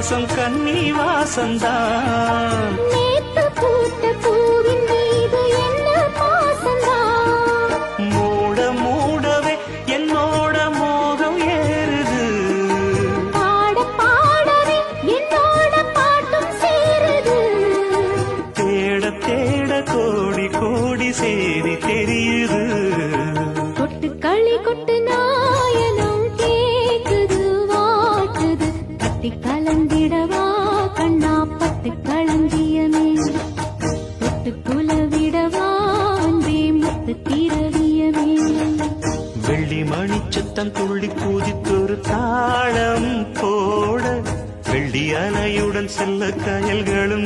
வாசம் கன்னி வாசந்தான். நேத்து பூத்த பூவின் மீது என்ன பாசந்தான். மூட மூடவே என்னோட மோகம் ஏறுது. பாட பாடவே என்னோட பாட்டும் சேருது. தேட தேட கோடி கோடி சேரி தெரியுது. கொட்டு களி கொட்டு நாயனம் கேக்குது வாட்டுது. கட்டி கலந்திடவா கண்ணா பட்டு களஞ்சியமே. தொட்டு குலவிடவா அன்பே முத்து திரவியமே. வெள்ளி மணிச்சத்தம் துள்ளி பூஜித்தொரு தாளம் போட வெள்ளி அலையுடன் செல்ல கயல்களும்